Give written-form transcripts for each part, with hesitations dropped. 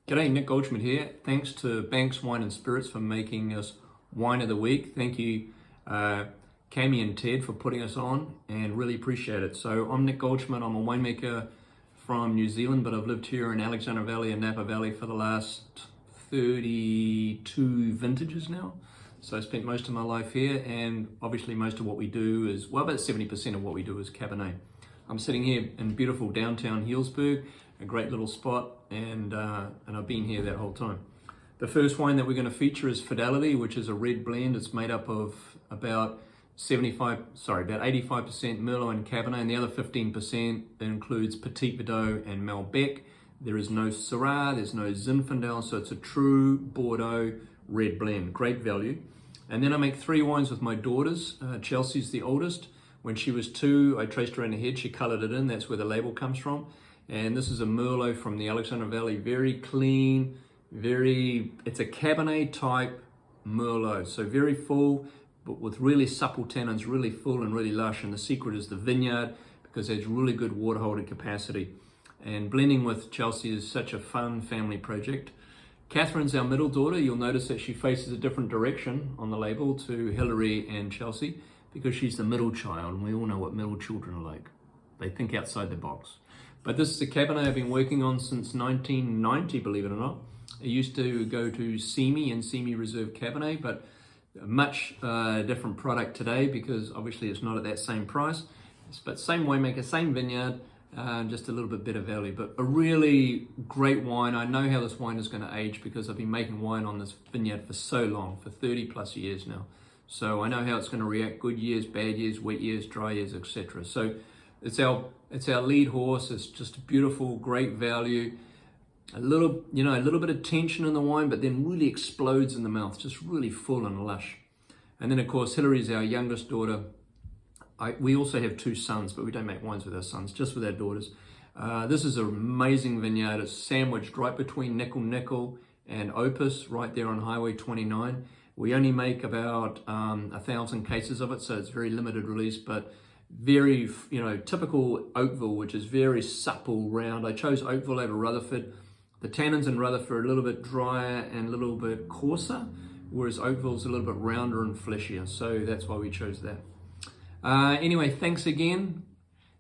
G'day, Nick Goldschmidt here. Thanks to Banks Wine and Spirits for making us Wine of the Week. Thank you, Cami and Ted, for putting us on, and really appreciate it. So I'm Nick Goldschmidt. I'm a winemaker from New Zealand, but I've lived here in Alexander Valley and Napa Valley for the last 32 vintages now. So I spent most of my life here, and obviously most of what we do is, well, about 70% of what we do is Cabernet. I'm sitting here in beautiful downtown Healdsburg, a great little spot, and I've been here that whole time. The first wine that we're going to feature is Fidelity, which is a red blend. It's made up of about 85% Merlot and Cabernet, and the other 15% includes Petit Verdot and Malbec. There is no Syrah, there's no Zinfandel, so it's a true Bordeaux red blend. Great value. And then I make 3 wines with my daughters. Chelsea's the oldest. When she was 2, I traced her in the head, she colored it in, that's where the label comes from. And this is a Merlot from the Alexander Valley, very clean, it's a Cabernet type Merlot. So very full, but with really supple tannins, really full and really lush. And the secret is the vineyard, because it has really good water holding capacity. And blending with Chelsea is such a fun family project. Katherine's our middle daughter. You'll notice that she faces a different direction on the label to Hilary and Chelsea, because she's the middle child, and we all know what middle children are like. They think outside the box. But this is a Cabernet I've been working on since 1990, believe it or not. I used to go to Semi and Semi Reserve Cabernet, but a much different product today, because obviously it's not at that same price. But same winemaker, same vineyard, just a little bit better value. But a really great wine. I know how this wine is going to age, because I've been making wine on this vineyard for so long, for 30 plus years now. So I know how it's going to react: good years, bad years, wet years, dry years, etc. So it's our lead horse. It's just a beautiful, great value. A little bit of tension in the wine, but then really explodes in the mouth, just really full and lush. And then of course Hilary's our youngest daughter. We also have 2 sons, but we don't make wines with our sons, just with our daughters. This is an amazing vineyard. It's sandwiched right between Nickel and Opus, right there on Highway 29. We only make about 1,000 cases of it, so it's very limited release, but very, typical Oakville, which is very supple, round. I chose Oakville over Rutherford. The tannins in Rutherford are a little bit drier and a little bit coarser, whereas Oakville's a little bit rounder and fleshier, so that's why we chose that. Anyway, thanks again.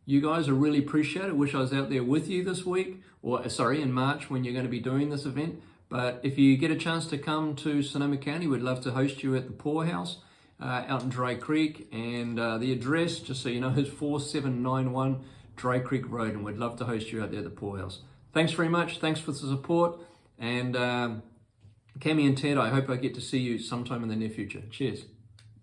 You guys, I really appreciate it. Wish I was out there with you this week, or sorry, in March, when you're going to be doing this event. But if you get a chance to come to Sonoma County, we'd love to host you at the Pour House out in Dry Creek. And the address, just so you know, is 4791 Dry Creek Road, and we'd love to host you out there at the Pour House. Thanks very much. Thanks for the support. And Cami and Ted, I hope I get to see you sometime in the near future. Cheers.